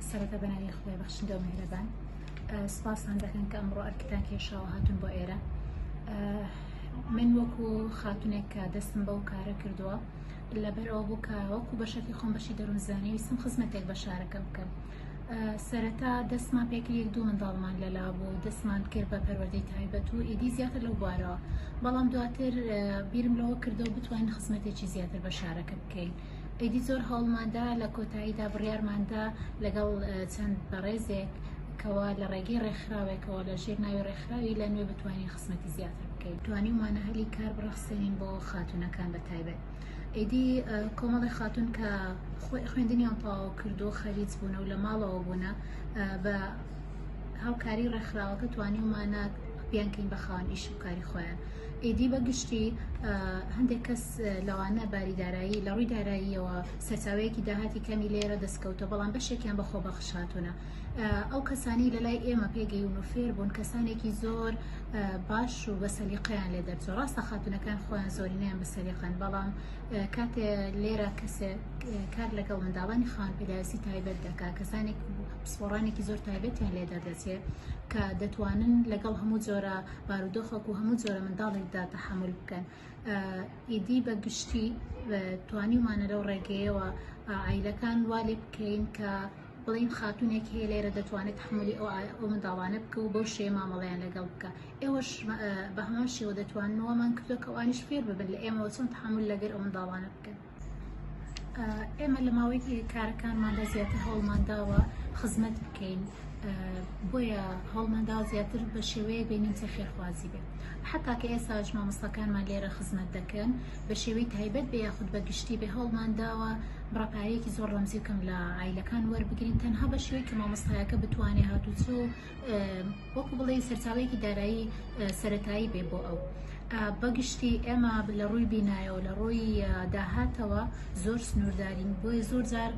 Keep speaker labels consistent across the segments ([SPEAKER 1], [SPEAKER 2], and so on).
[SPEAKER 1] سەرەتا بەناوی خودای بەخشندە و میهرەبان. سپاسان دەکەن کە ئەمڕۆ ئەرکتان کێشاوە هاتون بۆ ئێرە. من وەکو خاتونێک کە دەستم بەو کارە کردووە لەبەرەوە بوو کە وەکو بەشێکی خۆم بەشی دەروونزانی ویستم خزمەتێک بە شارەکە بکەم. سەرەتا دەستمان پێکرد یەک دوو منداڵمان لەلا بوو، دەستمان کرد بە پەروەردەی تایبەت و ئیدی زیاتر لەو بوارەوە، بەڵام دواتر بیرم لەوە کردەوە بتوانین خزمەتێکی زیاتر بە شارەکە بکەین. ئیدی زۆر هەوڵماندا لە کۆتاییدا بڕیارماندا لەگەڵ چەند بەڕێزێک کەوا لە ڕێگەی ڕێکخراوێکەوە لە ژێر ناوی ڕێکخراوی لە نوێ بتوانین خزمەتی زیاتر بکەین، توانیمانە هەلی کار بڕەخسێنین بۆ خاتونەکان بە تایبەت. ئیدی کۆمەڵی خاتون کە خوێندنیان تەواو کردو خەریج بوونە و لە ماڵەوە بوونە بە هاوکاری ڕێکخراوەکە توانیمانە بیانکەین بە خاوەن ئیش و کاری خۆیان. ئیدی بەگشتی هەندێک کەس لەوانە باریدارایی لە ڕووی داراییەوە سەرچاوەیەکی داهاتی کەمی لێرە دەستکەوتە، بەڵام بەشێکیان بەخۆ بەخش هاتوونە. ئەو کەسانی لەلای ئێمە پێگەیون و فێر بوون، کەسانێکی زۆر باش و بە سەلیقەیان لێ دەرچوو. ڕاستە خاتونەکان خۆیان زۆرینەیان بە سەلیقەن، بەڵام کاتێ لێرە کەسێک کار لەگەڵ منداڵانی خاوەن پێداویستی تایبەت دەکات، کەسانێک پسپۆڕانێکی زۆر تایبەتیان لێ دەردەچێت کە دەتوانن لەگەڵ هەموو جۆرە بارودۆخێک و هەموو جۆرە منداڵێکدا تەحمل بکەن. ئیدی بەگشتی توانیمانە لەو ڕێگەیەوە عیلەکان وا لێ بکەین کە بڵین خاتونێک هەیە لێرە دەتوانێت تحملی ئەو منداڵانە بکە و بەو شێ مامەڵەیان لەگەڵ بکە. ئێوەش بە هەمان شێوە دەتواننەوەمان کردو کە ئەوانیش فێر ببن لە ئێمەوە چۆن تحمل لەگەر ئەو منداڵانە بکەن. ئێمە لە ماوەی کارەکانماندا زیاتر هەوڵمانداوە خزمەت بکەین، بۆیە هەوڵماندا زیاتر بە شێوەیە بینین چە خێرخوازی بێت. حتا کە ئێستاش مامۆستاکانمان لێرە خزمەت دەکەن بە شێوەی تایبەت بێ یاخود بە گشتی بێ، هەوڵمانداوە بڕاپارەیەکی زۆر ڕەمزی بکەم لە عیلەکان وەربگرین، تەنها بە شێوەی کە مامۆستایەکە بتوانێت هاتووچۆ وەکو بڵێ سەرچاوەیەکی دارایی سەرەتایی بێ بۆ ئەو. بەگشتی ئێمە لە ڕووی بینایەوە لە ڕۆی داهاتەوە زۆر سنووردارین، بۆیە زۆر جار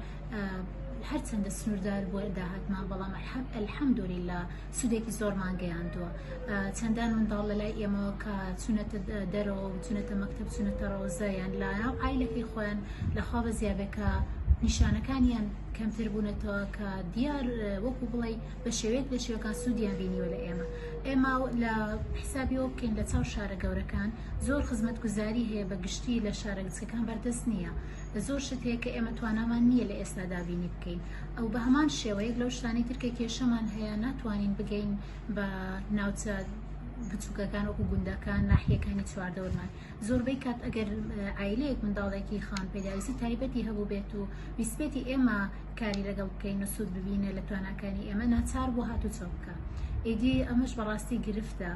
[SPEAKER 1] هەرچەندە سنووردار بۆ داهاتمان، بەڵام ئەلحەمدولیلا سودێکی زۆرمان گەیاندووە. چەندان منداڵ لەلای ئێمەوە کە چوونەتە دەرەوە و چوونەتە مەکتەب، چوونەتە ڕۆزەیان لە ناو عیلەکەی خۆیان لەخوا بەزیابێکە نیشانەکانیان کەمتر بوونەتەوە کە دیار وەکو بڵێ بە شێوەیەک لە شێوەکان سوودیان بینیوە لە ئێمە لە حسابیەوە بکەین لە چاو شارە گەورەکان زۆر خزمەتگوزاری هەیە، بە گشتی لە شارە گچکەکان بەردەست نییە. زۆر شت هەیە کە ئێمە توانامان نییە لە ئێستادا بینی بکەین، ئەو بە هەمان شێوەیەک لەو شتانی ترکە کێشەمان هەیە ناتوانین بگەین بە ناوچە بچووکەکان وەکو گوندەکان ناحیەکانی چواردەوەرمان. زۆربەی کات ئەگەر عیلەیەک منداڵێکی خاوەن پێداویستی تایبەتی هەبوو بێت و ویسبێتی ئێمە کاری لەگەڵ بکەین و سوود ببینە لە تواناکانی ئێمە، ناچار بۆ هاتووچۆ بکە. ئیدی ئەمەش بەڕاستی گرفتە،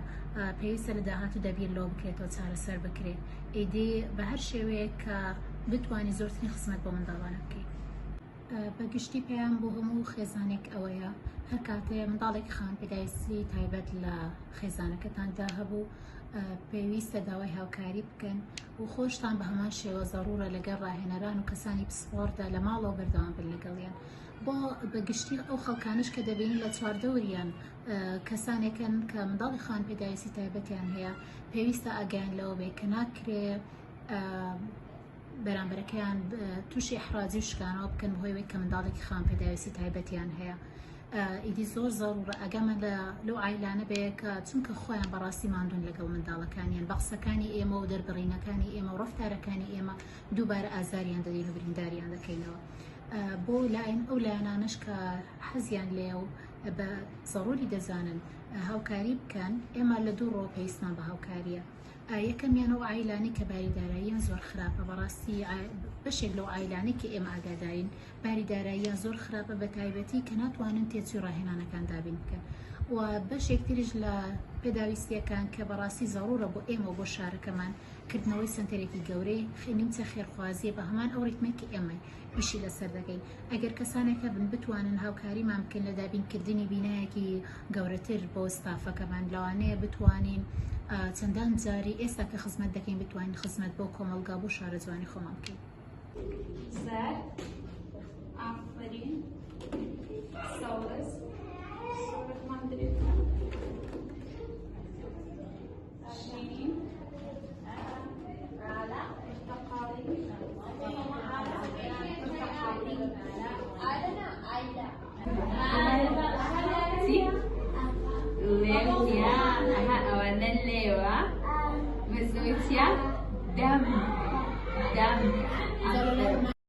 [SPEAKER 1] پێویستە لە داهاتوو دەبیر لەوە بکرێتەوە چارەسەر بکرێت. ئیدی بە هەر شێوەیەک کە بتوانانی زۆرترین خزمەت بۆ منداڵانە بکەیت. بەگشتی پێیان بۆ هەموو خێزانێک ئەوەیە هەر کاتێ منداڵێکی خاوەن پێداویستی تایبەت لە خێزانەکەتاندا هەبوو پێویستە داوای هاوکاری بکەن و خۆشتان بە هەمان شێوە زەڕورە لەگەڵ ڕاهێنەران و کەسانی پسپۆردا لە ماڵەوە بەردەوام بن لەگەڵیان. بۆ بەگشتی ئەو خەڵکانش کە دەبینی لە چواردەوریان کەسانێکن کە منداڵی خاوەن پێداویستی تایبەتیان هەیە، پێویستە ئاگیان لەوە بێ کە ناکرێ بەرامبەرەکەیان تووشی ئەحراجی و شکانەوە بکەن بەهۆی کە منداڵێکی خاوەن پێداویستی تایبەتیان هەیە. ئیدی زۆر زەڕورە ئەگەمە لەو عیلانە بێ کە چونکە خۆیان بەڕاستی ماندوون لەگەڵ منداڵەکانیان، بەقسەکانی ئێمە و دەربڕینەکانی ئێمە و ڕەفتارەکانی ئێمە دووبارە ئازاریان دەدەین و برینداریان دەکەینەوە. بۆ لایەن ئەو لایەنانش کە حەزیان لێ و بە زەڕوری دەزانن هاوکاری بکەن، ئێمە لە دوو ڕۆ پێویستمان بە هاوکاریە. یەکەمیانەوە عیلانی کە باریداراییان زۆر خراپە، بەڕاستی بەشێک لەو عیلانی کە ئێمە ئاگادارین باریداراییان زۆر خراپە، بە تایبەتی کە ناتوانن تێچووی ڕاهێنانەکان دابین بکەن. و بەشێک تریش لە پێداویستیەکان کە بەڕاستی زەڕورە بۆ ئێمە و بۆ شارەکەمان کردنەوەی سنتەرێکی گەورەی خێنیمچە خێرخوازیە بە هەمان ئەو ڕیتمێکی ئێمە ئیشی لەسەر دەکەین. ئەگەر کەسانێکە بتوانن هاوکاریمان بکەن لە دابینکردنی بینایەکی گەورەتر بۆ ستافەکەمان، لەوانەیە بتوانین چەندان جاری ئێستا کە خزمەت دەکەین بتوانین خزمەت بۆ کۆمەلگا بۆ شارە جوانی خۆمان بکەین.
[SPEAKER 2] آفرین ساوس شيرين على تقارير دم دم
[SPEAKER 1] زلمة